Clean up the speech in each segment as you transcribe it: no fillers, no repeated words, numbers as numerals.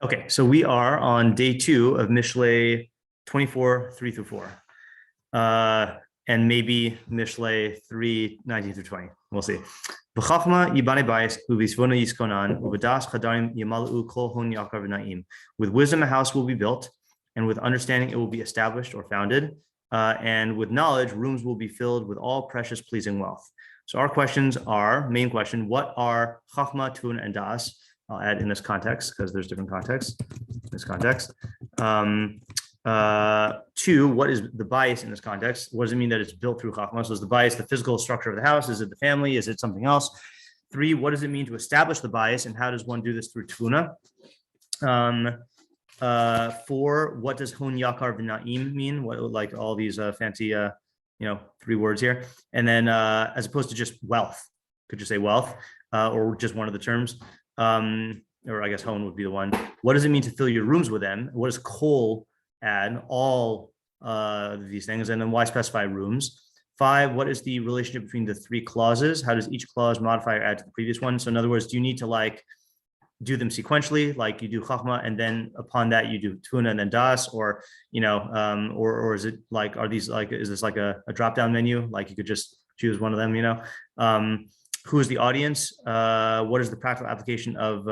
Okay, so we are on day 2 of Mishlei 24, 3 through 4. And maybe Mishlei 3, 19 through 20. We'll see. Chochmah yibane bayis u'b'Tevunah yiskonan u'b'Daas chadarim yamalu kol hon yakar v'na'im. With wisdom a house will be built, and with understanding it will be established or founded. And with knowledge, rooms will be filled with all precious, pleasing wealth. So our questions are, main question, what are Chochmah, Tevunah, and Daas? I'll add in this context because there's different contexts in this context. 2, what is the bias in this context? What does it mean that it's built through Chochmah? So is the bias the physical structure of the house? Is it the family? Is it something else? 3, what does it mean to establish the bias, and how does one do this through Tevunah? 4, what does hon yakar v'na'im mean? What, like all these fancy 3 words here. And then as opposed to just wealth, could you say wealth or just one of the terms? Or I guess hone would be the one. What does it mean to fill your rooms with them? What does kol add? All these things. And then why specify rooms? 5, what is the relationship between the 3 clauses? How does each clause modify or add to the previous one? So in other words, do you need to like do them sequentially, like you do Chochmah, and then upon that you do Tevunah and then Daas, or or is it like, are these like, is this like a drop-down menu? Like you could just choose one of them, who is the audience? What is the practical application of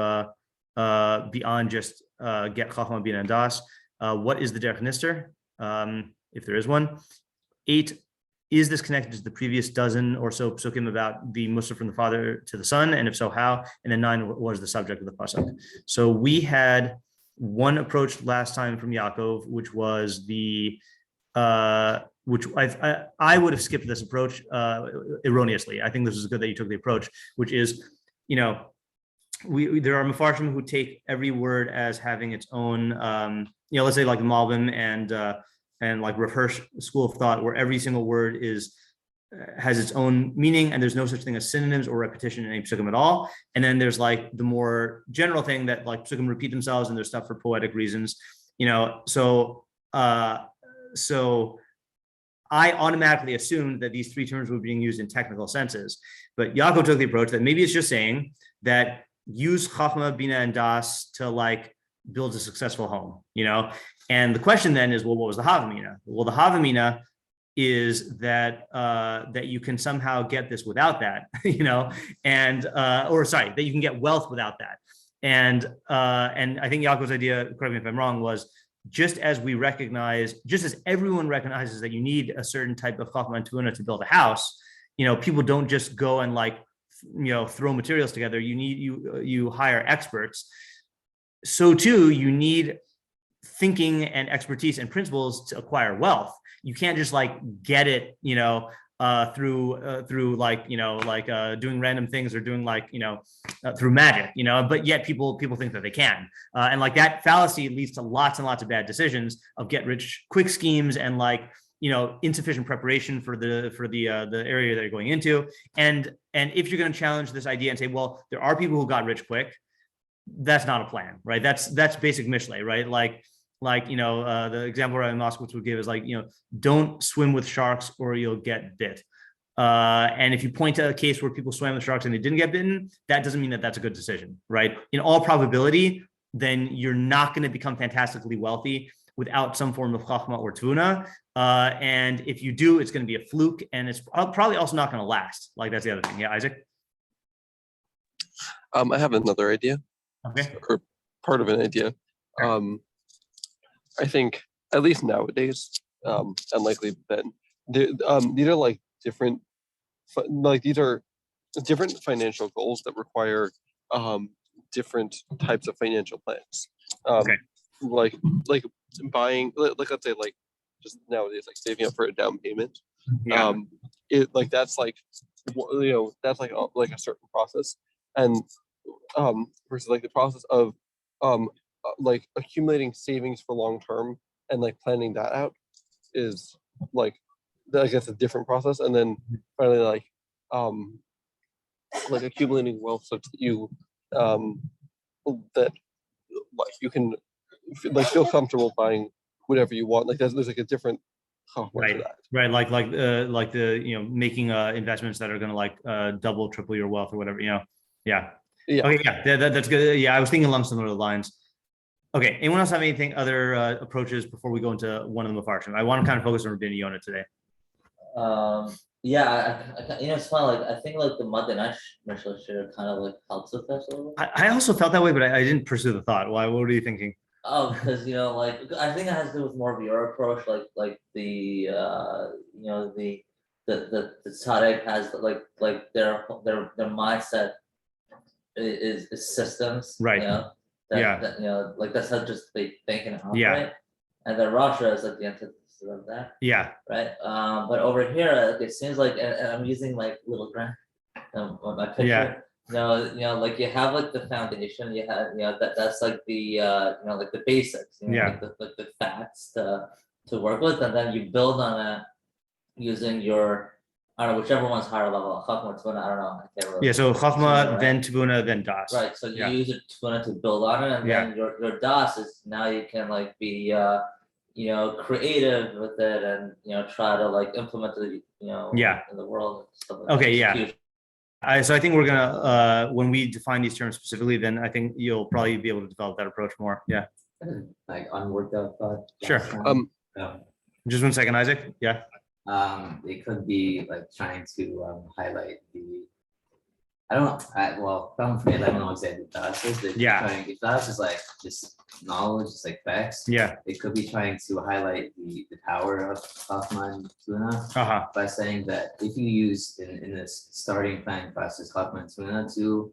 beyond just get Chochmah, Bina, and Daas? What is the derech nister, if there is one? 8, is this connected to the previous dozen or so pesukim about the Musa from the father to the son? And if so, how? And then 9, what was the subject of the pasuk? So we had one approach last time from Yaakov, which was the which I would have skipped this approach erroneously. I think this is good that you took the approach, which is, there are Mefarshim who take every word as having its own, let's say like the Malbim and like Rav Hirsch school of thought, where every single word has its own meaning, and there's no such thing as synonyms or repetition in any pesukim at all. And then there's like the more general thing that like pesukim repeat themselves and there's stuff for poetic reasons, So I automatically assumed that these 3 terms were being used in technical senses, but Yaakov took the approach that maybe it's just saying that use Chochmah, Bina, and Daas to like build a successful home, And the question then is, well, what was the Havamina? Well, the Havamina is that that you can somehow get this without that, that you can get wealth without that. And I think Yaakov's idea, correct me if I'm wrong, was just as everyone recognizes that you need a certain type of Chochmah and Tevunah to build a house, people don't just go and like, throw materials together. You hire experts. So too, you need thinking and expertise and principles to acquire wealth. You can't just like get it, through like, doing random things or doing like, through magic, but yet people think that they can. And like that fallacy leads to lots and lots of bad decisions of get rich quick schemes and like, insufficient preparation for the area that you're going into. And if you're going to challenge this idea and say, well, there are people who got rich quick, that's not a plan, right? That's basic Mishlei, right? The example Rabbi Moskowitz would give is like, don't swim with sharks or you'll get bit. And if you point to a case where people swam with sharks and they didn't get bitten, that doesn't mean that that's a good decision, right? In all probability, then you're not going to become fantastically wealthy without some form of Chochmah or Tevunah. And if you do, it's going to be a fluke, and it's probably also not going to last. Like that's the other thing. Yeah, Isaac? I have another idea. Okay. Or part of an idea. I think at least nowadays, unlikely then, these are like different, these are different financial goals that require different types of financial plans. Okay. Like buying, like let's say like just nowadays, like saving up for a down payment. Yeah. That's like, that's like a certain process, and versus like the process of like accumulating savings for long term and like planning that out is like, I guess, a different process. And then finally like accumulating wealth such that you that like you can like feel comfortable buying whatever you want. Like there's like a different right, like the making investments that are going to like double, triple your wealth or whatever. Yeah. Yeah. Okay. Yeah. That's good. Yeah. I was thinking along similar lines. Okay. Anyone else have anything other approaches before we go into one of the Mefarshim? I want to kind of focus on Rabbeinu Yonah today. Yeah, it's fun. Like I think like the Mud and Mishlei shiur kind of like helps with this a little bit. I also felt that way, but I didn't pursue the thought. Why? What were you thinking? Oh, because like I think it has to do with more of your approach, like the the tzaddik has like their mindset is systems, Right. That, like that's how just they think and operate. Yeah. And the Rasha is like the antithesis of that. Yeah. Right. But over here, it seems like, and I'm using like little grant on my picture. Yeah. Like you have like the foundation, you have, that's like the, like the basics, Yeah. like the facts to work with, and then you build on it using your, I don't know, whichever one's higher level, Chochmah, Tevunah, I don't know. I can't remember. Yeah. So Chochmah, Right. then Tevunah, then Daas. Right. So you Yeah. use it to build on it, and then your Daas is now you can like be, creative with it, and try to like implement it, in the world and stuff like Okay, that. yeah. So I think we're gonna when we define these terms specifically, then I think you'll probably be able to develop that approach more. Yeah. Like unworked out thought. Sure. Just 1 second, Isaac. Yeah. It could be like trying to highlight the. I don't know. Problem for me is I don't know exactly what Daas is. But if Daas is like just knowledge, just like facts. Yeah. It could be trying to highlight the power of Chochmah and Tevunah by saying that if you use in this starting planning process Chochmah and Tevunah to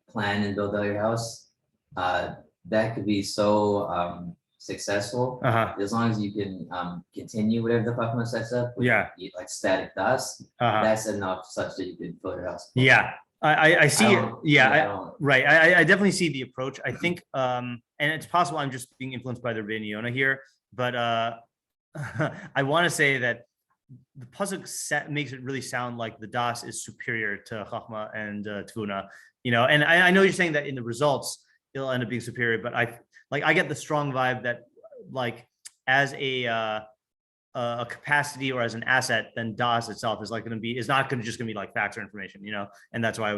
plan and build out your house, that could be so successful as long as you can continue whatever the Chochmah sets up. With, like static Daas, that's enough such that you can build your house. Yeah. I see it. Right. I definitely see the approach. I think, and it's possible I'm just being influenced by the Rabbeinu Yonah here, but I want to say that the pasuk makes it really sound like the Daas is superior to Chochmah and Tevunah, and I know you're saying that in the results it'll end up being superior, but I get the strong vibe that like as a capacity or as an asset, then Daas itself is like is not going to be like facts or information, and that's why I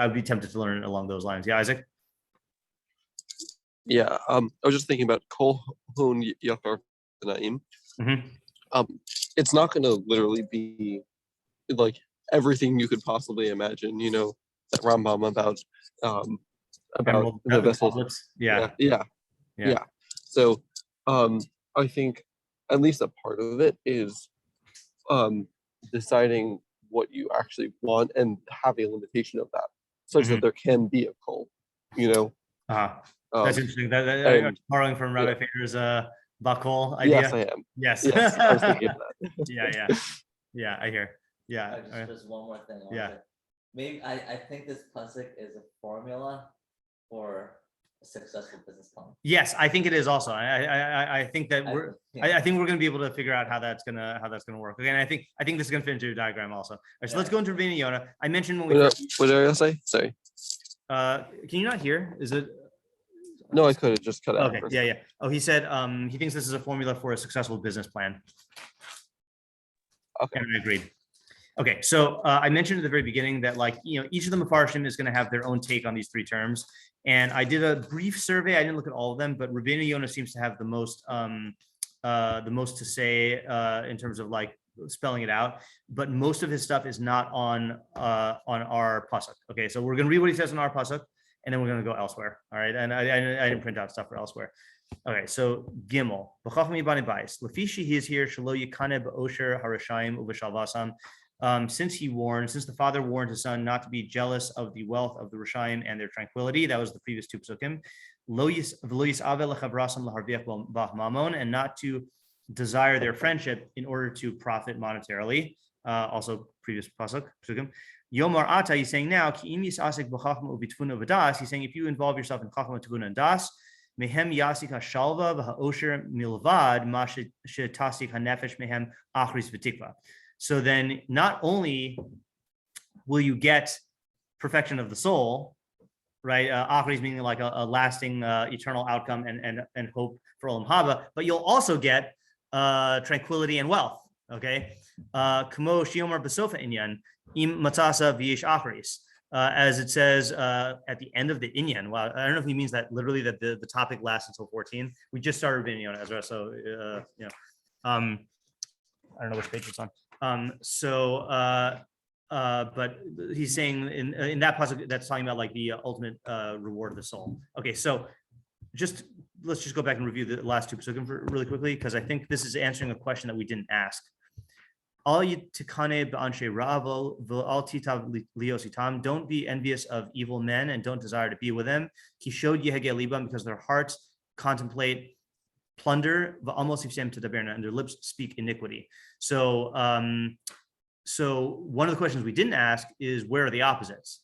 would be tempted to learn along those lines. Yeah, Isaac. Yeah, I was just thinking about kol hun yakar v'na'im. It's not going to literally be like everything you could possibly imagine. That Rambam about the vessels. Yeah. So I think at least a part of it is deciding what you actually want and having a limitation of that, such that there can be a kol. That's interesting. That borrowing from Rabbi Feder's Bakol idea. Yes, I am. Yes. I was thinking of that. Yeah. I hear. Yeah. Just one more thing. Yeah. Maybe I think this pasuk is a formula for a successful business plan. Yes, I think it is also. I think that I think we're going to be able to figure out how that's gonna work. Okay, and I think this is going to fit into your diagram also. All right, so let's go into Rabbeinu Yonah. I mentioned when we. What did I say? Sorry. Can you not hear? Is it? No, I could have just cut out. Okay. Yeah. Oh, he said he thinks this is a formula for a successful business plan. Okay. And I agreed. Okay, so I mentioned at the very beginning that each of the Mefarshim is going to have their own take on these three terms. And I did a brief survey. I didn't look at all of them, but Rabbeinu Yonah seems to have the most to say in terms of like spelling it out. But most of his stuff is not on our pasuk. Okay, so we're going to read what he says on our pasuk, and then we're going to go elsewhere. All right, and I didn't print out stuff for elsewhere. Okay, so Gimel. Lafishi, he is here. Shelo yikaneh ba'osher harashayim uv'shalvasam. Since the father warned his son not to be jealous of the wealth of the Rishayim and their tranquility, that was the previous two pesukim, and not to desire their friendship in order to profit monetarily. Also previous pesukim. Yomar Ata, he's saying now, he's saying if you involve yourself in Chochmah, Tevunah, and Daas, mehem yasik hashalva v'haosher milvad ma shetasik hanefesh mehem achris v'tikva. So then not only will you get perfection of the soul, right? Achris meaning like a lasting eternal outcome and hope for Olam Haba, but you'll also get tranquility and wealth. Okay. Kamo shiomar besofa inyan im matzasa v'ish achris. as it says at the end of the Inyan. Well, I don't know if he means that literally that the topic lasts until 14. We just started Rabbeinu Yonah Ezra, so I don't know which page it's on. But he's saying in that pasuk that's talking about like the ultimate reward of the soul. Okay, so let's just go back and review the last two pesukim really quickly, because I think this is answering a question that we didn't ask. Don't be envious of evil men and don't desire to be with them. Because their hearts contemplate plunder, and their lips speak iniquity. So one of the questions we didn't ask is, where are the opposites?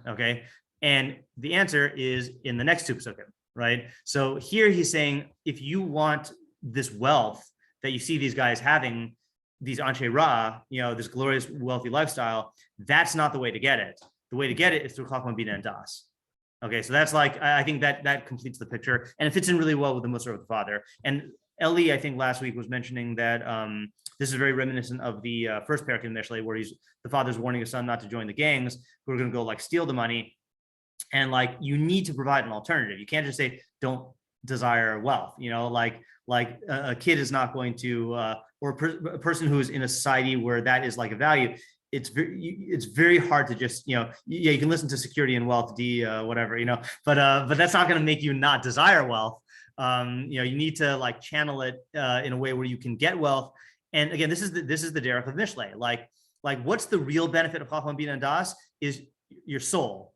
Okay, and the answer is in the next two pesukim, right? So here he's saying, if you want this wealth that you see these guys having, these anshe ra, this glorious wealthy lifestyle, that's not the way to get it. The way to get it is through Chochmah, Bina, and Daas. Okay, so that's like, I think that completes the picture, and it fits in really well with the Musar of the father. And Eli, I think last week was mentioning that this is very reminiscent of the first parak in Mishlei, where the father's warning his son not to join the gangs who are going to go like steal the money, and like you need to provide an alternative. You can't just say don't desire wealth. Like a kid is not going to, or a person who is in a society where that is like a value. It's very hard to just, you can listen to Security and Wealth, whatever, but that's not going to make you not desire wealth. You need to like channel it in a way where you can get wealth. And again, this is the derech of Mishlei. Like what's the real benefit of Chochmah, Bina, and Daas is your soul.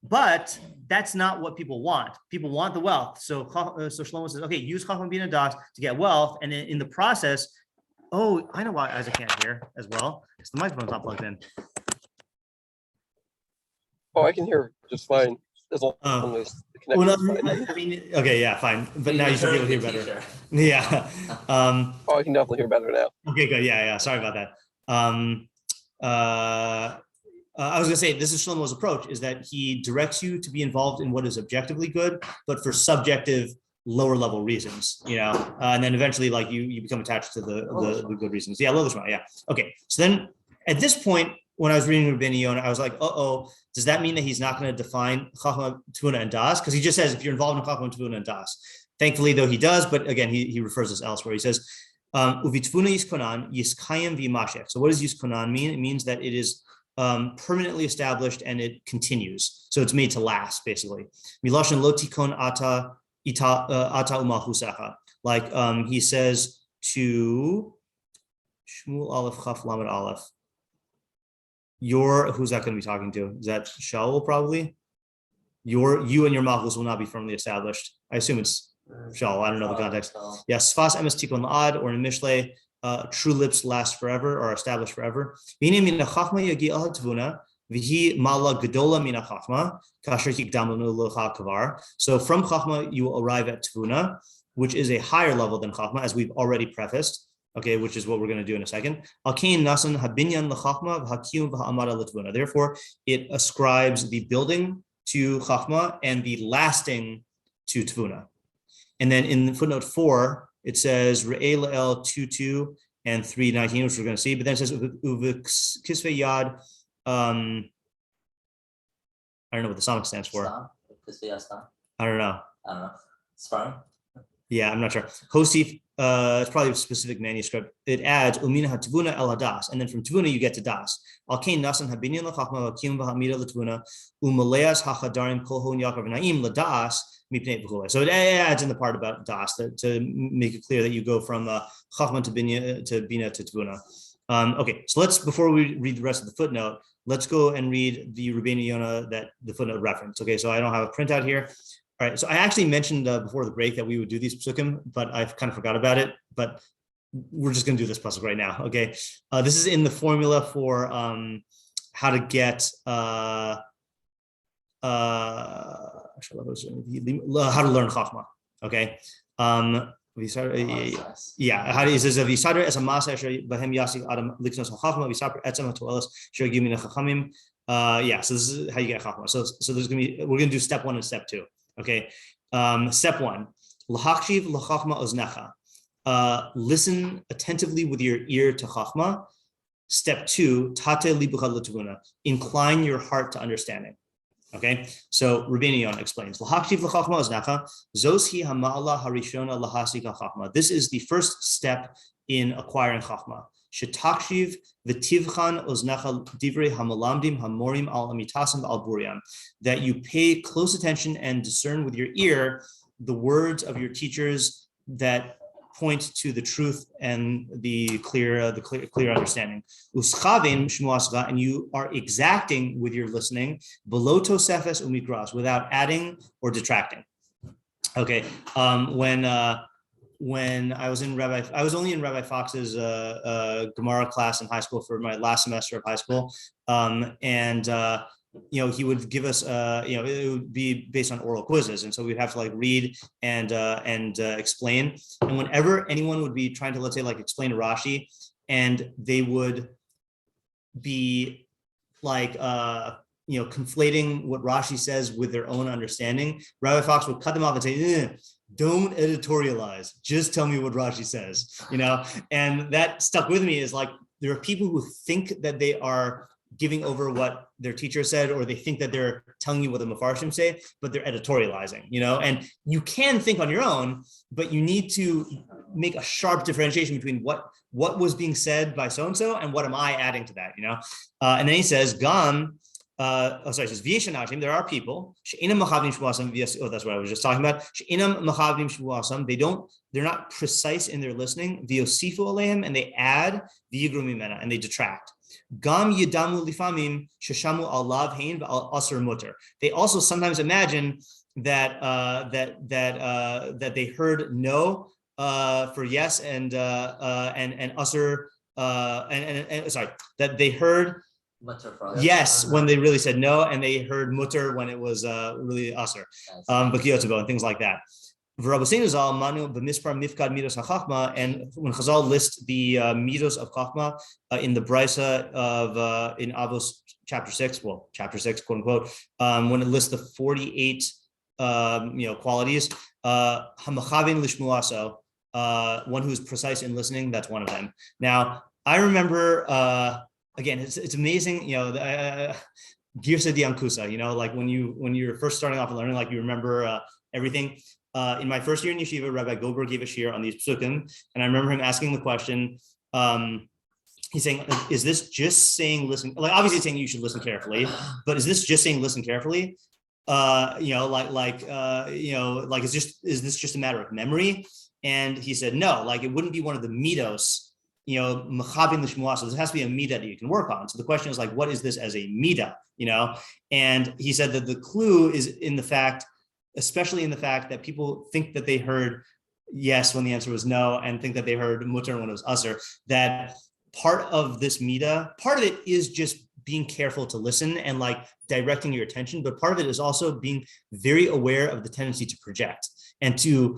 But that's not what people want. People want the wealth. So Shlomo says, okay, use Chochmah, Bina, and Daas to get wealth. And in the process, oh, I know why Isaac can't hear as well. Because the microphone's not plugged in. Oh, I can hear just fine. As long as the connection is fine. Okay, yeah, fine. But now you should be able to hear better. Yeah. Oh, I can definitely hear better now. Okay, good. Yeah. Sorry about that. I was going to say, this is Shlomo's approach, is that he directs you to be involved in what is objectively good, but for subjective, lower level reasons, and then eventually like you become attached to the good reasons. Yeah, yeah. Okay. So then at this point, when I was reading Rabbeinu Yonah, I was like, does that mean that he's not going to define Chochmah, Tevunah, and Daas? Because he just says, if you're involved in Chochmah, Tevunah, and Daas. Thankfully, though, he does, but again, he refers us elsewhere. He says, Uvitfuna yiskonan yiskayim v'mashech. So what does yiskonan mean? It means that it is permanently established and it continues. So it's made to last, basically. Miloshin lo tikon ata umalchusecha. Like he says to Shmuel Aleph Chaf Lamed Aleph. Who's that going to be talking to? Is that Shaul probably? You and your malchus will not be firmly established. I assume it's Shaul. I don't know the context. Yeah, Sfas emes tikon la'ad, or in Mishlei, true lips last forever or established forever. So from Chochmah you will arrive at Tevunah, which is a higher level than Chochmah, as we've already prefaced. Okay, which is what we're going to do in a second. Therefore, it ascribes the building to Chochmah and the lasting to Tevunah. And then in footnote 4, it says Re'eh La'el 2:2 and 3:19, which we're going to see. But then it says Kisvei Yad. I don't know what the Samach stands for. I don't know. Sperm? Yeah, I'm not sure. Hosif, it's probably a specific manuscript. It adds Umina HaTevunah El HaDaas, and then from Tevunah you get to Daas. Alkein Nasan Habinyan LaChochmah Vakim Vahamida LaTevunah Umaleas HaChadarim Kolhon Yaakov Naim LaDaas. So it adds in the part about Daas to make it clear that you go from Chochmah to Bina to Tevunah. Okay, so before we read the rest of the footnote, let's go and read the Rabbeinu Yonah that the footnote reference. Okay, so I don't have a printout here. All right, so I actually mentioned before the break that we would do these pesukim, but I've kind of forgot about it. But we're just going to do this pasuk right now. Okay, this is in the formula for how to get how to learn Chochmah. Okay, he says Visadar as a masa bahem yasi adam liknos Chochmah visaper etzem hatoelos shogim min chachamim. Yeah, so this is how you get Chochmah. So we're going to do step 1 and step 2. Okay, step 1, lahakshiv lachachma oznecha. Listen attentively with your ear to Chochmah. Step 2, tate libucha l'tevunah, incline your heart to understanding. Okay, so Rabbeinu Yonah explains, this is the first step in acquiring Chochmah. Shetakshiv v'tivchan oznecha divrei hamalamdim hamorim al amitasim al buriam, that you pay close attention and discern with your ear the words of your teachers that point to the truth and the clear understanding. Uschavim shmuascha, and you are exacting with your listening below tosefes umigras, without adding or detracting. Okay, when I was only in Rabbi Fox's Gemara class in high school for my last semester of high school, and he would give us, it would be based on oral quizzes, and so we'd have to like read and explain. And whenever anyone would be trying to, let's say, like explain Rashi, and they would be like, conflating what Rashi says with their own understanding, Rabbi Fox would cut them off and say, don't editorialize, just tell me what Rashi says, and that stuck with me. Is like, there are people who think that they are giving over what their teacher said, or they think that they're telling you what the Mefarshim say, but they're editorializing, and you can think on your own, but you need to make a sharp differentiation between what was being said by so-and-so and what am I adding to that, and then he says, Gam, he says, there are people, that's what I was just talking about, they're not precise in their listening, and they add, and they detract. Gam yidamu lifamim sheshamu alav hein v'al asur mutter. They also sometimes imagine that they heard no for yes and asur that they heard yes when they really said no, and they heard mutter when it was really asur, Bekius and things like that. And when Chazal list the midos of Chochmah in the Brisa of in Avos chapter 6, quote unquote, when it lists the 48 qualities, hamachavin lishmuaso, one who is precise in listening, that's one of them. Now I remember again, it's amazing, Girsa Diankusa, like when you're first starting off and learning, like you remember everything. In my first year in yeshiva, Rabbi Goldberg gave a shiur on these pesukim, and I remember him asking the question. He's saying, "Is this just saying listen? Like obviously it's saying you should listen carefully, but is this just saying listen carefully? Is this just a matter of memory?" And he said, "No, like it wouldn't be one of the midos. Machabin l'shmuah. So this has to be a midah that you can work on. So the question is like, what is this as a midah? And he said that the clue is in the fact." Especially in the fact that people think that they heard yes when the answer was no, and think that they heard mutter when it was usher, that part of this midah, part of it is just being careful to listen and like directing your attention, but part of it is also being very aware of the tendency to project and to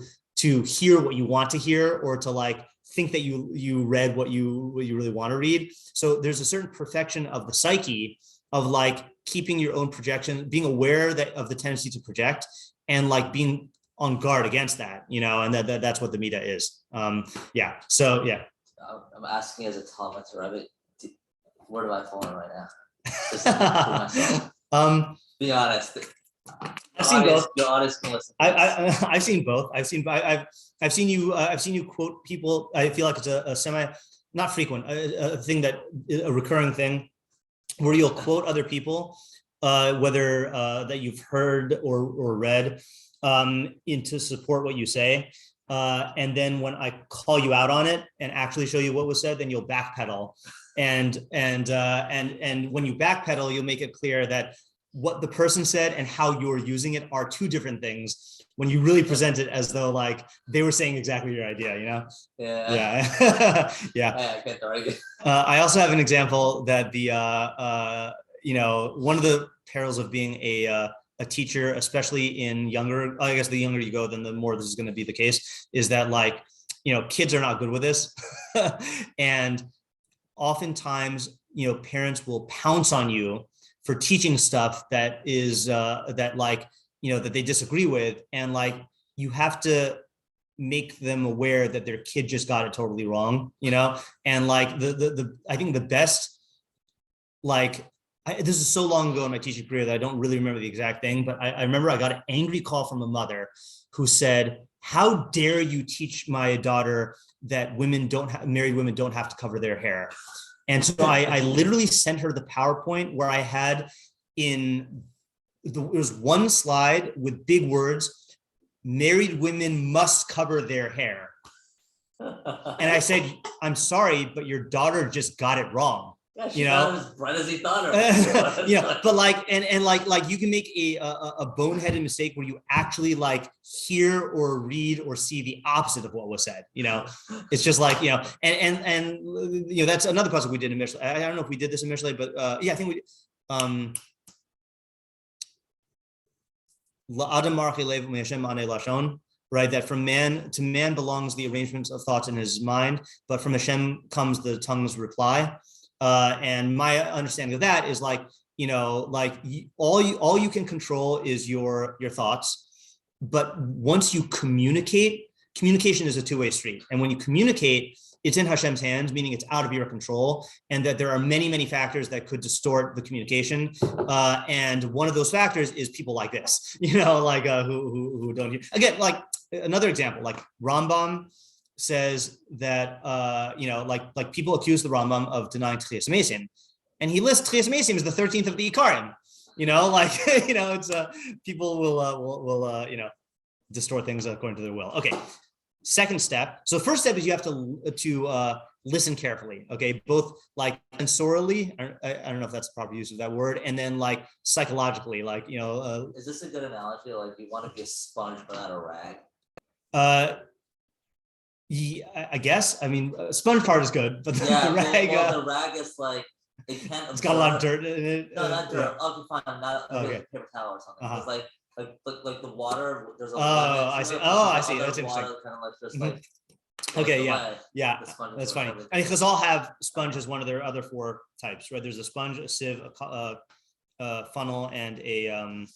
hear what you want to hear, or to like think that you read what you really want to read. So there's a certain perfection of the psyche of like keeping your own projection, being aware of the tendency to project, and like being on guard against that, and that's what the midah is. So yeah. I'm asking as a Talmud Rebbe, where do I fall in right now? Just myself. Be honest. I've seen both. You're honest and listen. I've seen both. I've seen you quote people. I feel like it's a semi, not frequent, a thing a recurring thing, where you'll quote other people, whether that you've heard or read, to support what you say, and then when I call you out on it and actually show you what was said, then you'll backpedal, and when you backpedal, you'll make it clear that what the person said and how you're using it are two different things, when you really present it as though like they were saying exactly your idea, Yeah. I can't argue. I also have an example that one of the perils of being a teacher, especially in younger, I guess the younger you go, then the more this is going to be the case, is that like, kids are not good with this. And oftentimes, parents will pounce on you for teaching stuff that is, that they disagree with. And like, you have to make them aware that their kid just got it totally wrong, and like I think the best, like, this is so long ago in my teaching career that I don't really remember the exact thing, but I remember I got an angry call from a mother who said, "How dare you teach my daughter that married women don't have to cover their hair?" And so I literally sent her the PowerPoint where I had it was one slide with big words, "Married women must cover their hair." And I said, "I'm sorry, but your daughter just got it wrong." Yeah, she got it as bright as he thought her. But like, and like you can make a boneheaded mistake where you actually like hear or read or see the opposite of what was said. It's just like, and that's another pasuk we did in Mishlei. I don't know if we did this in Mishlei, but yeah, I think we right, that from man to man belongs the arrangements of thoughts in his mind, but from Hashem comes the tongue's reply. And my understanding of that is like, all you can control is your thoughts. But once you communication is a two-way street. And when you communicate, it's in Hashem's hands, meaning it's out of your control, and that there are many, many factors that could distort the communication. And one of those factors is people like this, like who don't hear. Again, like another example, like Rambam says that like people accuse the Rambam of denying Tchias Mesim, and he lists Tchias Mesim as the 13th of the Ikarim. It's people will distort things according to their will. Okay, second step. So first step is you have to listen carefully. Okay, both like sensorially. I don't know if that's the proper use of that word, and then like psychologically, like Is this a good analogy? Like you want to be a sponge but not a rag? Yeah, I guess. I mean, sponge part is good, but the rag. The rag is like it's got a lot of dirt in it. No, not dirt. Yeah. Okay, fine. Not okay. Paper towel or something. It's like the water. There's a I see. I see. That's interesting. Kind of like just like. Okay, yeah, that's funny. I mean, Chazal have sponge as one of their other four types, right? There's a sponge, a sieve, a funnel, and a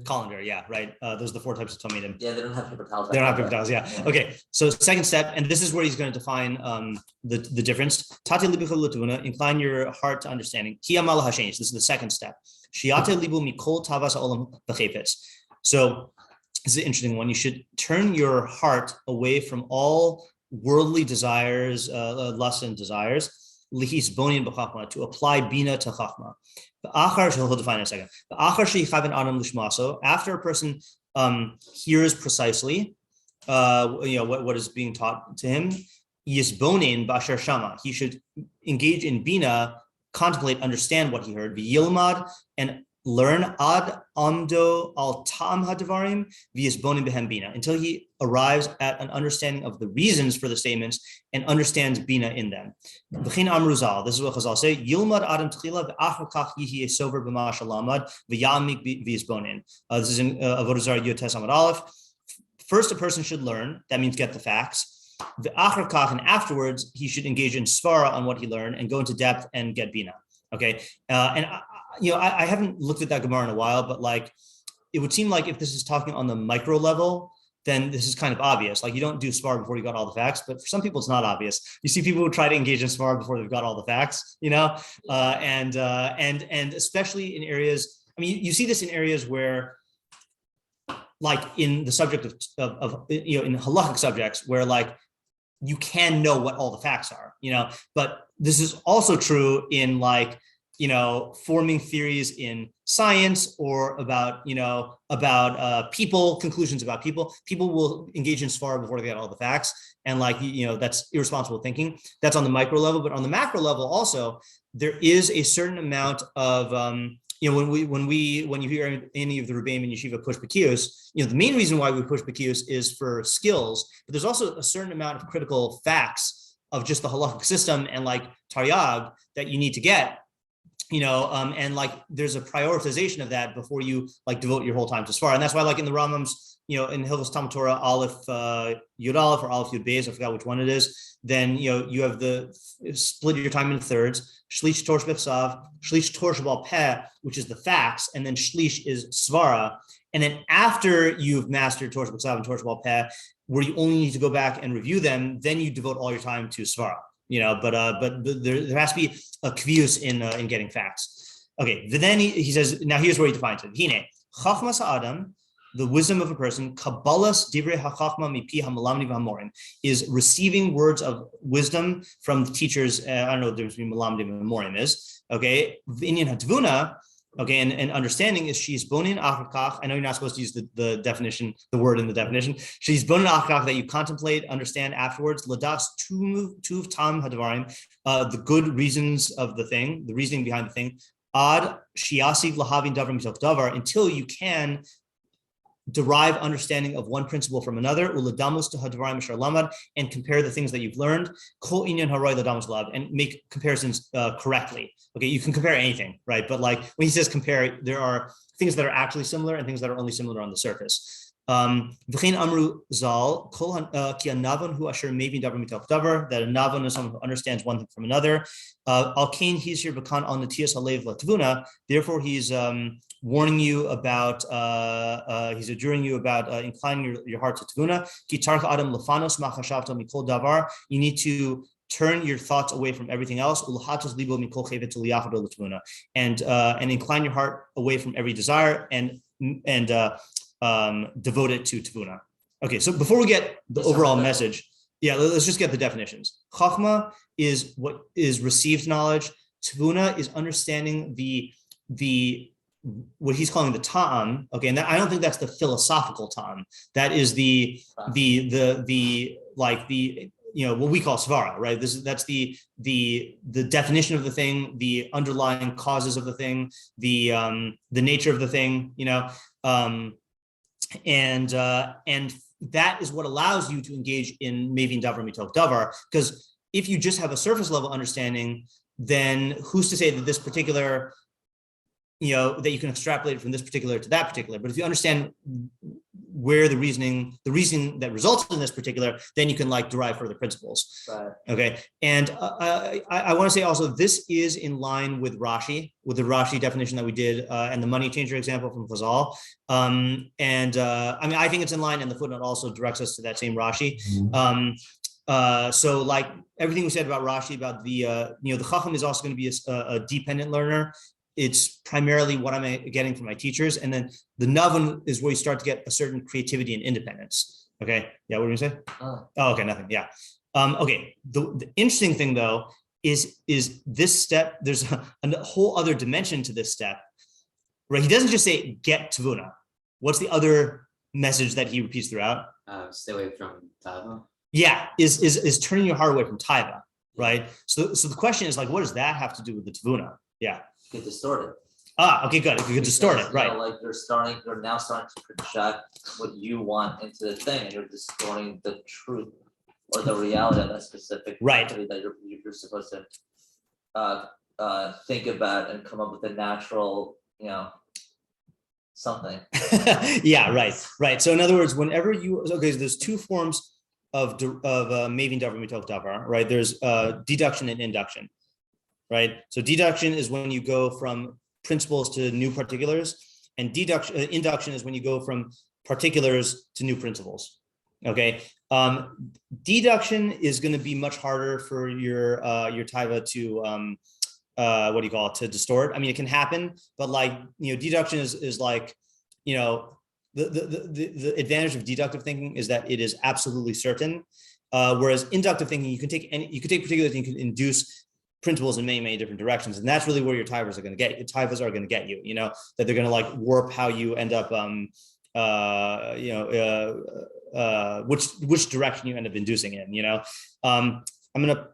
colander. Yeah, right. Those are the four types of talmidim. Yeah, they don't have paper towels. They don't have paper towels. Yeah. Okay. So second step, and this is where he's going to define the difference. Tati libicha l'tevunah, incline your heart to understanding. Ki amal hashenis. This is the second step. Shiate libu mikol tavas ha'olam b'chefetz. So this is an interesting one. You should turn your heart away from all worldly desires, lusts and desires. Lihis bonin b'chachma, to apply bina to chachma. He'll define in a second. After a person hears precisely what is being taught to him, yisbonin b'asher shama, he should engage in bina, contemplate, understand what he heard, v'yilmad, and learn ad amdo al tam hadvarim v'yisbonin behem bina, until he arrives at an understanding of the reasons for the statements and understands bina in them. V'chin amruzal, this is what Chazal say, yilmad adam tchila v'achar kach yihi sover b'ma shalamad v'yamik v'yisbonin. This is in Avodah Zarah Yotes Amud Aleph. First, a person should learn, that means get the facts. V'achar kach, and afterwards, he should engage in svara on what he learned and go into depth and get bina. Okay, and I haven't looked at that Gemara in a while, but like it would seem like if this is talking on the micro level, then this is kind of obvious. Like you don't do svara before you got all the facts, but for some people it's not obvious. You see people who try to engage in svara before they've got all the facts, and especially in areas. I mean, you see this in areas where, like in the subject of in halachic subjects, where like you can know what all the facts are, but this is also true in like, forming theories in science or about people, conclusions about people. People will engage in svara before they get all the facts. And like, that's irresponsible thinking. That's on the micro level, but on the macro level also, there is a certain amount of, when you hear any of the Rebbeim and Yeshiva push Bekius, the main reason why we push Bekius is for skills, but there's also a certain amount of critical facts of just the halachic system and like taryag that you need to get. and like there's a prioritization of that before you like devote your whole time to Svara. And that's why like in the Rambam's, in Hilchos Talmud Torah, Aleph Yud Aleph or Aleph Yud Beis, I forgot which one it is, then, you have the split your time in thirds, Shlish Torsh B'Chsav, Shlish Torsh B'al Peh, which is the facts, and then Shlish is Svara. And then after you've mastered Torsh B'Chsav and Torsh B'al Peh, where you only need to go back and review them, then you devote all your time to Svara. But there has to be a kvius in getting facts. Okay, but then he says, now here's where he defines it. Hine, Chochmah Adam, the wisdom of a person, Kabbalas divrei hachachma mipi hamalamni v'hamorim, is receiving words of wisdom from the teachers. I don't know what the difference between malamni and hamorim is. Okay, V'inyan Tevunah. Okay, and understanding is she's bonin achakach. I know you're not supposed to use the definition, the word in the definition. She's bonin achakach, that you contemplate, understand afterwards. Ladas tuv tam hadvarim, the good reasons of the thing, the reasoning behind the thing. Ad shiasi lahavin davar mitok davar, until you can derive understanding of one principle from another, uladamus to hadvarim sharlamad, and compare the things that you've learned, kol inyan haroy ladamus lab, and make comparisons correctly. Okay, you can compare anything, right? But like when he says compare, there are things that are actually similar and things that are only similar on the surface. V'chein amru zal kol ki anavon hu asher mevin davar mitok davar, that a navon is someone who understands one thing from another. Al kain he's here b'kan al natias halev la Tevunah. Therefore, he's warning you about, he's adjuring you about inclining your heart to Tevunah. Ki tarka adam lefanos ma chashavta mikol davar. You need to turn your thoughts away from everything else, and incline your heart away from every desire and devote it to Tevunah. Okay, so before we get the overall message, let's just get the definitions. Chochmah is what is received knowledge. Tevunah is understanding the what he's calling the ta'am. Okay, and I don't think that's the philosophical ta'am. That is the what we call svara, right? That's the definition of the thing, the underlying causes of the thing, the nature of the thing, and that is what allows you to engage in mevin davar mitok davar. Because if you just have a surface level understanding, then who's to say that this particular, that you can extrapolate it from this particular to that particular. But if you understand where the reason that results in this particular, then you can like derive further principles. Right. Okay. And I want to say also, this is in line with Rashi, with the Rashi definition that we did, and the money changer example from Chazal. I think it's in line, and the footnote also directs us to that same Rashi. So like everything we said about Rashi, about the Chacham is also going to be a dependent learner. It's primarily what I'm getting from my teachers. And then the Navon is where you start to get a certain creativity and independence. Okay. Yeah. What were you going to say? Oh, okay. Nothing. Yeah. Okay. The interesting thing though, is this step, there's a whole other dimension to this step, right? He doesn't just say, get Tevunah. What's the other message that he repeats throughout? Stay away from Taiva. Yeah. Is turning your heart away from Taiva. Right. So the question is like, what does that have to do with the Tevunah? Yeah. Get distorted. Okay, good. You can distort it, right? Like you're now starting to project what you want into the thing, and you're distorting the truth or the reality of that specific activity that you're supposed to think about and come up with a natural, something. Yeah, right. So in other words, whenever so there's two forms of mevin davar mitok davar, right? There's deduction and induction. Right. So deduction is when you go from principles to new particulars, and induction is when you go from particulars to new principles. Okay. Deduction is going to be much harder for your taiva to to distort. I mean, it can happen, but like deduction is like the advantage of deductive thinking is that it is absolutely certain, whereas inductive thinking you can take particulars and you can induce principles in many, many different directions. And that's really where your Taivas are going to get you. Taivas are going to get you, that they're going to like warp how you end up, which direction you end up inducing in, I'm going to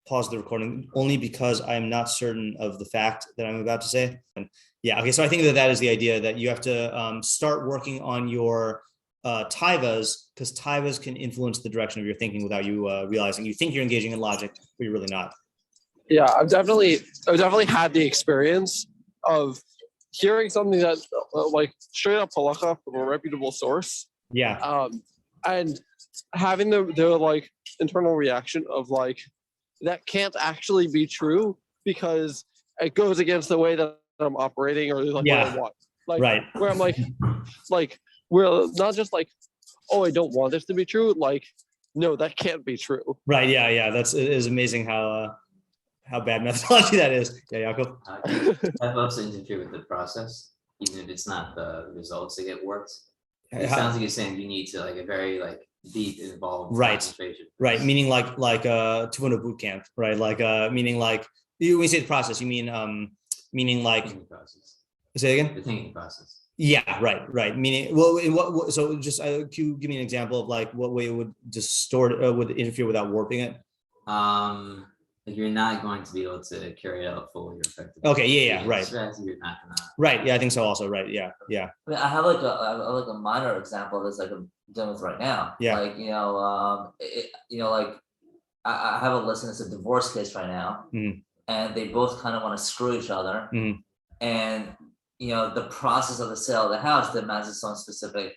pause the recording only because I'm not certain of the fact that I'm about to say. And yeah. Okay. So I think that is the idea, that you have to start working on your Taivas, because Taivas can influence the direction of your thinking without you realizing. You think you're engaging in logic, but you're really not. Yeah, I've definitely had the experience of hearing something that like straight up halacha from a reputable source. Yeah. And having the like internal reaction of like that can't actually be true because it goes against the way that I'm operating or like what I want. Like right. where I'm like we're not just like, oh, I don't want this to be true. Like, no, that can't be true. Right. Yeah. It is amazing how bad methodology that is. Yeah, Yaakov. I've also interfered with the process, even if it's not the results that get worked. It sounds like you're saying you need to like a very like deep involved concentration. Right. Meaning like Tevunah boot camp, right? Like meaning like when you say the process, you meaning like process. Say it again. The thinking process. Yeah, right. Meaning, well, in what? So, just can you give me an example of like what way it would distort, would interfere without warping it? Like you're not going to be able to carry it out fully effectively. Okay, yeah, right. Strategy, you're not gonna. Right, yeah, I think so. Also, right, yeah. I mean, I have like a minor example of this like I'm dealing with right now. Yeah. Like like I have a listen. It's a divorce case right now, and they both kind of want to screw each other, and the process of the sale of the house demands its own specific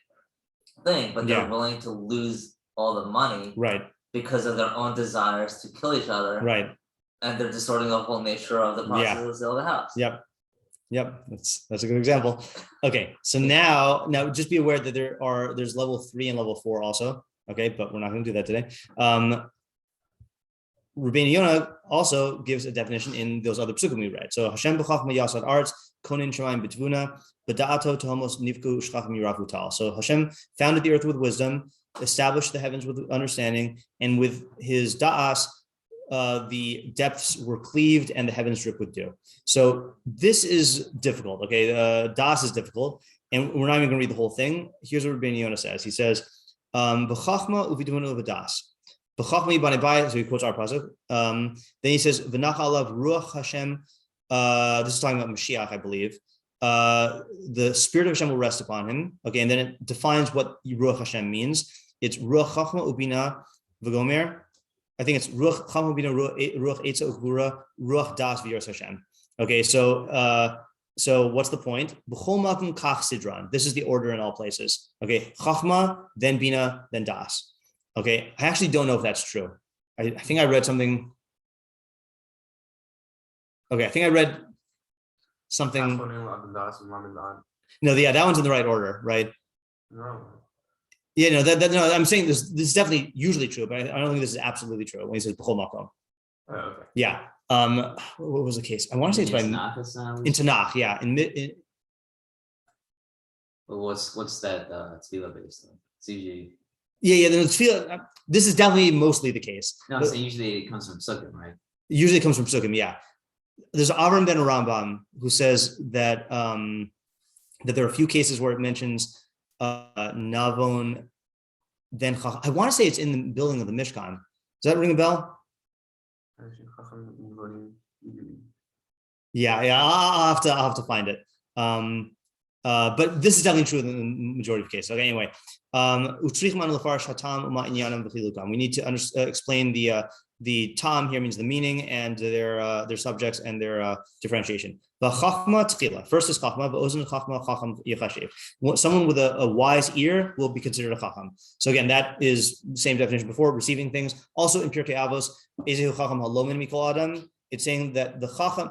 thing, but they're willing to lose all the money, right, because of their own desires to kill each other, right, and they're distorting the whole nature of the process of the sale of the house. Yep, that's a good example. Okay, so now just be aware that there's level 3 and level 4 also. Okay, but we're not going to do that today. Rabbeinu Yonah also gives a definition in those other pesukim we read. So Hashem b'chachma yasad arts, konin shemayim b'tevunah, b'da'ato tohomos nivku shchachim yirafu tal. So Hashem founded the earth with wisdom, established the heavens with understanding, and with his Daas, the depths were cleaved and the heavens dripped with dew. So this is difficult. Okay, Daas is difficult, and we're not even going to read the whole thing. Here's what Rabbeinu Yonah says. He says, b'chachma uvidvuna v'das. So he quotes our pasuk. Then he says, "V'nach alav ruach Hashem." This is talking about Mashiach, I believe. The spirit of Hashem will rest upon him. Okay, and then it defines what ruach Hashem means. It's ruach chachma ubina v'gomer. I think it's ruach chachma ubina ruach etza ukbura ruach das v'yos Hashem. Okay, so what's the point? B'chol makom kach sidran. This is the order in all places. Okay, chachma, then bina, then das. Okay, I actually don't know if that's true. I think I read something. Okay, I think I read something. No, that one's in the right order, right? No. Yeah, no, I'm saying this is definitely usually true, but I don't think this is absolutely true when he says b'chol makom. Oh, okay. Yeah. What was the case? I want to say it's by in Tanakh. Yeah. But what's that tefillah based on? It's usually. Yeah. This is definitely mostly the case. No, so usually it comes from pesukim, right? Usually it comes from pesukim, yeah. There's Avram ben Rambam who says that that there are a few cases where it mentions Navon, then I want to say it's in the building of the Mishkan. Does that ring a bell? Yeah, I'll have to find it. But this is definitely true in the majority of cases. Okay, anyway, we need to explain the tam here means the meaning and their subjects and their differentiation. First is chachma. Someone with a wise ear will be considered a chacham. So again, that is the same definition before, receiving things. Also in Pirkei Avos, it's saying that the chacham.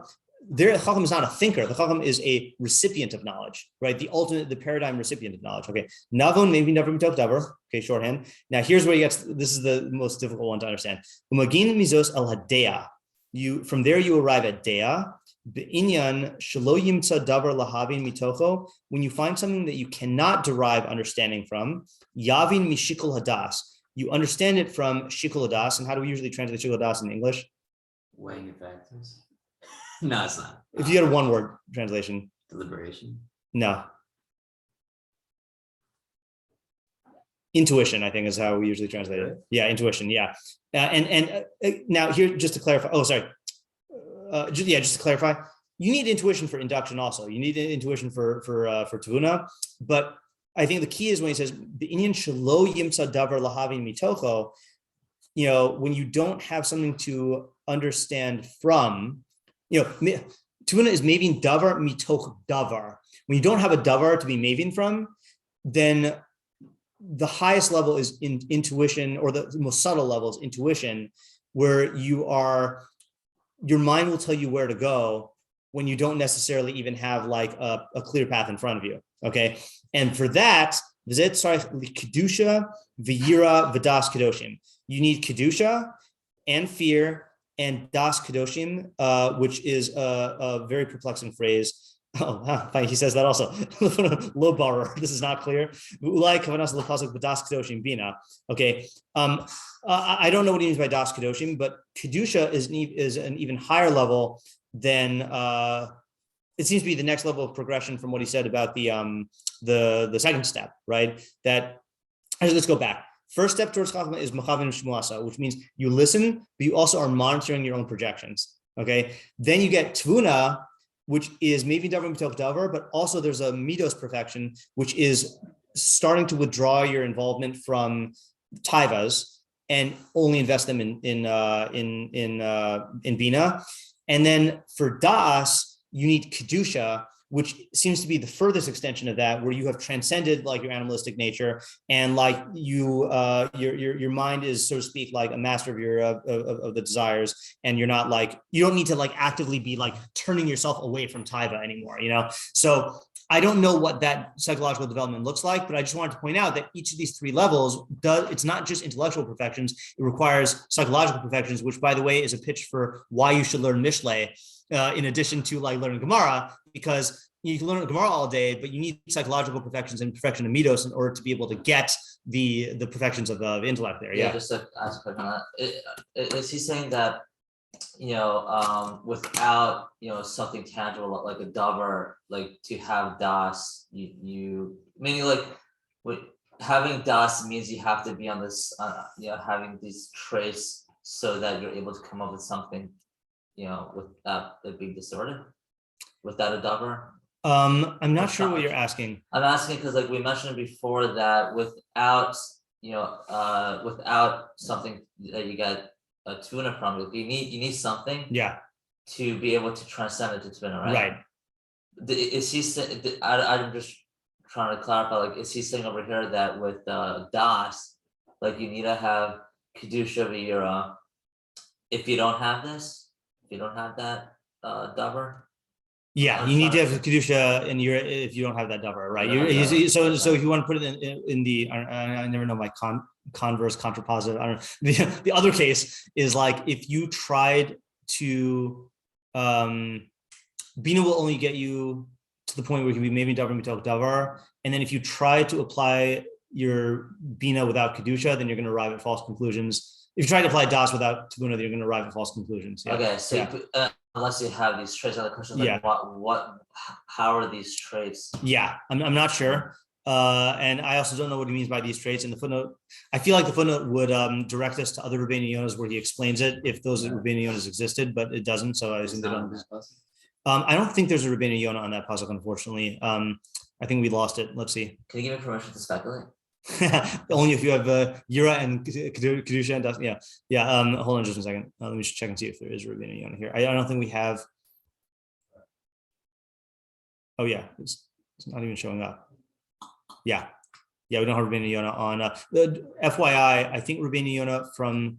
The chacham is not a thinker. The chacham is a recipient of knowledge, right? The paradigm recipient of knowledge. Okay, navon maybe never mitoch davar. Okay, shorthand. Now here's where he gets. This is the most difficult one to understand. Umagin mizos el hadea. From there you arrive at dea. Be'inyan shelo yimtza davar lahavin mitocho. When you find something that you cannot derive understanding from, yavin mishikol hadas. You understand it from shikol hadas. And how do we usually translate shikol hadas in English? Weighing of factors. No, it's not. If you had a one-word translation. Deliberation. No. Intuition, I think, is how we usually translate it. Yeah, intuition. Yeah, and now here, just to clarify. Oh, sorry. Just to clarify, you need intuition for induction. Also, you need intuition for Tevunah. But I think the key is when he says the inyan shelo yimtza davar lahavin mitocho. when you don't have something to understand from, Tevunah is mavin davar mitoch davar. When you don't have a davar to be mavin from, then the highest level is in intuition, or the most subtle level is intuition, where your mind will tell you where to go when you don't necessarily even have like a clear path in front of you. Okay. And for that, kedusha, v'yira, v'das kedoshim. You need kedusha and fear and das kedoshim, which is a very perplexing phrase. Oh, fine. He says that also. Low borrower. This is not clear. Okay. I don't know what he means by das kedoshim, but kedusha is an even higher level than it seems to be the next level of progression from what he said about the second step, right? Let's go back. First step towards Chochmah is machavin shmuasa, which means you listen, but you also are monitoring your own projections. Okay. Then you get Tevunah, which is maybe davar mitoch davar, but also there's a midos perfection, which is starting to withdraw your involvement from taivas and only invest them in bina. And then for Daas, you need kedusha, which seems to be the furthest extension of that, where you have transcended like your animalistic nature, and like your mind is, so to speak, like a master of your of the desires, and you don't need to like actively be like turning yourself away from taiva anymore, So I don't know what that psychological development looks like, but I just wanted to point out that each of these three levels it's not just intellectual perfections, it requires psychological perfections, which by the way is a pitch for why you should learn Mishlei, in addition to like learning Gemara, because you can learn Gemara all day, but you need psychological perfections and perfection of midos in order to be able to get the perfections of the intellect there. Yeah. Just to ask a question on that. Is he saying that, without, something tangible like a davar, like to have das, you meaning like having das means you have to be on this, having these traits so that you're able to come up with something, without it being distorted, without a davar. I'm not sure what you're asking. I'm asking because like we mentioned before that without something that you got a Tevunah from, you need something to be able to transcend it to Tevunah, right? Right. Is he saying, I'm just trying to clarify, like, is he saying over here that with Daas, like you need to have kedusha v'yira? If you don't have this, if you don't have that davar. Yeah, you need to have kedusha if you don't have that davar, right? So if you want to put it in the, I never know my converse, contrapositive. I don't know. The other case is like if you tried to, bina will only get you to the point where you can be maybe davar mitoch davar, and then if you try to apply your bina without kedusha, then you're going to arrive at false conclusions. If you try to apply das without Tevunah, then you're going to arrive at false conclusions. Yeah. Okay, so unless you have these traits, other questions like how are these traits? Yeah, I'm not sure. And I also don't know what he means by these traits. In the footnote, I feel like the footnote would direct us to other Rabbeinu Yonahs where he explains it, if those Rabbeinu Yonahs existed, but it doesn't. So I assume they don't. I don't think there's a Rabbeinu Yonah on that pasuk, unfortunately. I think we lost it. Let's see. Can you give me permission to speculate? Only if you have Yura and Kedusha and Das. Yeah. Hold on just a second. Let me just check and see if there is Revina Yona here. I don't think we have. Oh yeah, it's not even showing up. Yeah, we don't have Revina Yona on. FYI, I think Revina Yona from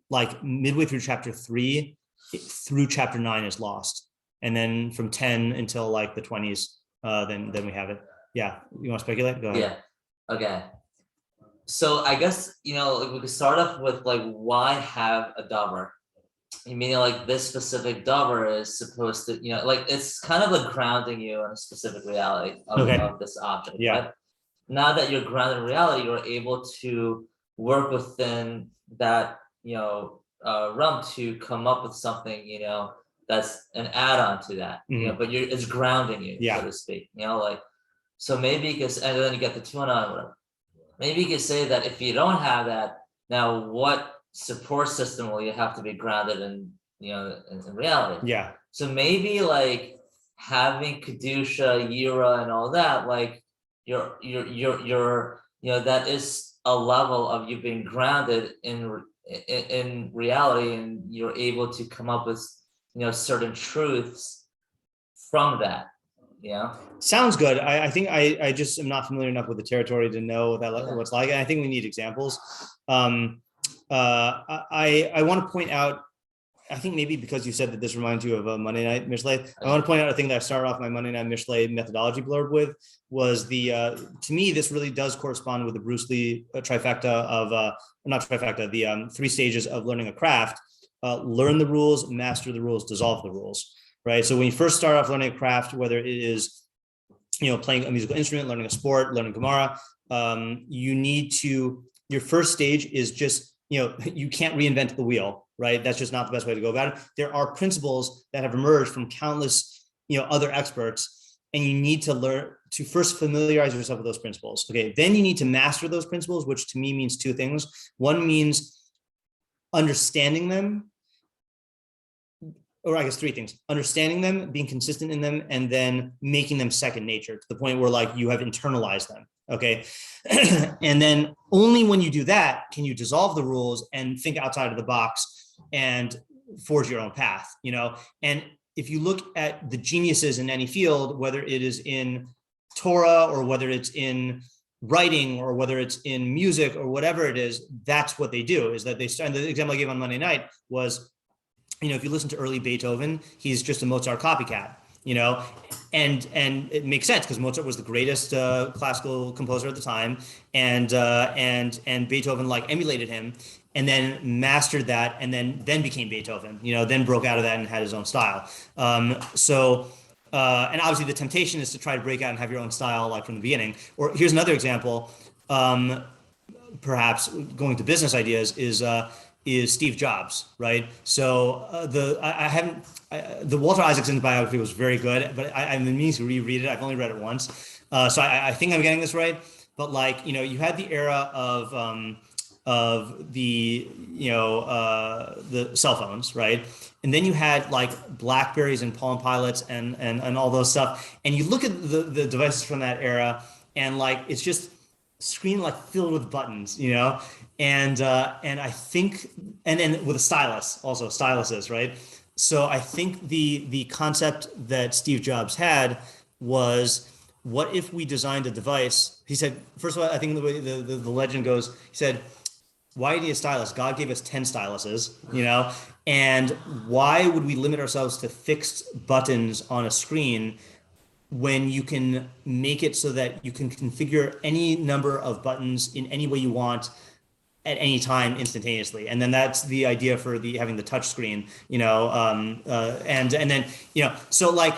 like midway through chapter 3 through chapter 9 is lost, and then from 10 until like the 20s, then we have it. Yeah, you want to speculate? Go ahead. Yeah. Okay. So I guess, we could start off with like, why have a davar? Meaning like this specific davar is supposed to, like it's kind of like grounding you in a specific reality of this object. Yeah. Right? Now that you're grounded in reality, you're able to work within that, realm to come up with something, that's an add-on to that. But it's grounding you, so to speak. So maybe because, and then you get the Tevunah and whatever. Maybe you could say that if you don't have that, now what support system will you have to be grounded in, in reality? Yeah. So maybe like having kedusha, yira, and all that, like you're that is a level of you being grounded in reality, and you're able to come up with certain truths from that. Sounds good. I think I just am not familiar enough with the territory to know that what's like, and I think we need examples. I want to point out, I think maybe because you said that this reminds you of a Monday Night Mishlei, I want to point out a thing that I started off my Monday Night Mishlei methodology blurb with was to me, this really does correspond with the Bruce Lee trifecta of, not trifecta, the 3 stages of learning a craft: learn the rules, master the rules, dissolve the rules, right? So when you first start off learning a craft, whether it is, playing a musical instrument, learning a sport, learning Gemara, your first stage is just, you can't reinvent the wheel, right? That's just not the best way to go about it. There are principles that have emerged from countless, other experts, and you need to learn to first familiarize yourself with those principles. Okay, then you need to master those principles, which to me means 2 things. One means understanding them, or I guess 3 things: understanding them, being consistent in them, and then making them second nature to the point where like you have internalized them. Okay. And then only when you do that can you dissolve the rules and think outside of the box and forge your own path, And if you look at the geniuses in any field, whether it is in Torah or whether it's in writing or whether it's in music or whatever it is, that's what they do, is that they start. And the example I gave on Monday night was, if you listen to early Beethoven, he's just a Mozart copycat, and it makes sense because Mozart was the greatest classical composer at the time, and Beethoven like emulated him, and then mastered that, and then became Beethoven, then broke out of that and had his own style. And obviously the temptation is to try to break out and have your own style like from the beginning. Or here's another example, perhaps going to business ideas is Steve Jobs, right? So the Walter Isaacson biography was very good, but I'm meaning to reread it. I've only read it once, so I think I'm getting this right. But like, you had the era of the cell phones, right? And then you had like Blackberries and Palm Pilots and all those stuff. And you look at the devices from that era, and like it's just screen like filled with buttons, and I think, and then with a stylus, also styluses, right? So I think the concept that Steve Jobs had was, what if we designed a device? He said, first of all, I think the way the legend goes, he said, why do you need a stylus? God gave us 10 styluses, and why would we limit ourselves to fixed buttons on a screen when you can make it so that you can configure any number of buttons in any way you want at any time instantaneously? And then that's the idea for having the touch screen, and then, so like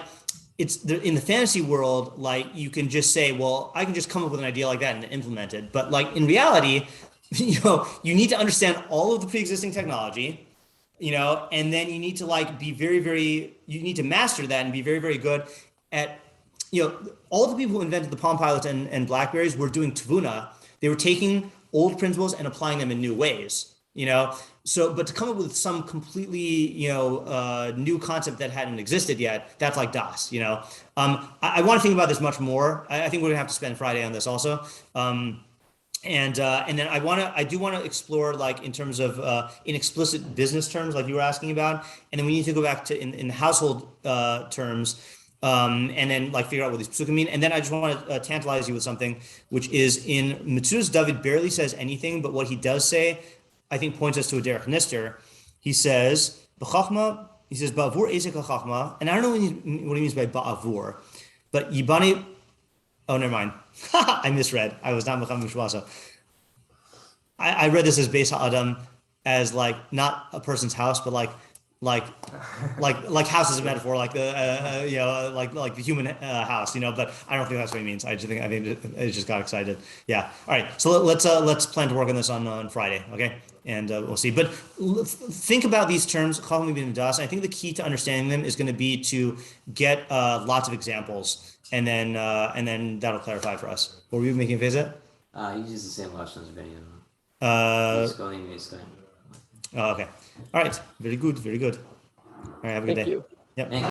it's in the fantasy world, like you can just say, well, I can just come up with an idea like that and implement it. But like in reality, you need to understand all of the pre-existing technology, and then you need to like be you need to master that and be very, very good at, all the people who invented the Palm Pilots and Blackberries were doing Tevunah. They were taking old principles and applying them in new ways, So, but to come up with some completely, new concept that hadn't existed yet, that's like Daas, I want to think about this much more. I think we're gonna have to spend Friday on this also. And then I do want to explore, like, in terms of in explicit business terms, like you were asking about, and then we need to go back to in household terms. And then like figure out what these pesukim mean. And then I just want to tantalize you with something, which is in Metzudas David barely says anything, but what he does say, I think, points us to a derech nister. He says, Chochmah, he says, Ba'avur ezek Chochmah, and I don't know what he means by Ba'avur, but Yibani, oh, never mind. I misread. I was not Mecham Mishwasa. I read this as Beis HaAdam, as like not a person's house, but like house is a metaphor, like the like the human house, but I don't think that's what he means. I think it just got excited. Yeah. All right. So let's plan to work on this on Friday. Okay. And we'll see. But think about these terms, Chochmah and Daas. I think the key to understanding them is going to be to get lots of examples, and then that'll clarify for us. Were we making a visit? He uses the same Lashon as Rambam. Oh, okay. All right. Very good. Very good. All right. Have a good day. Thank you. Yep.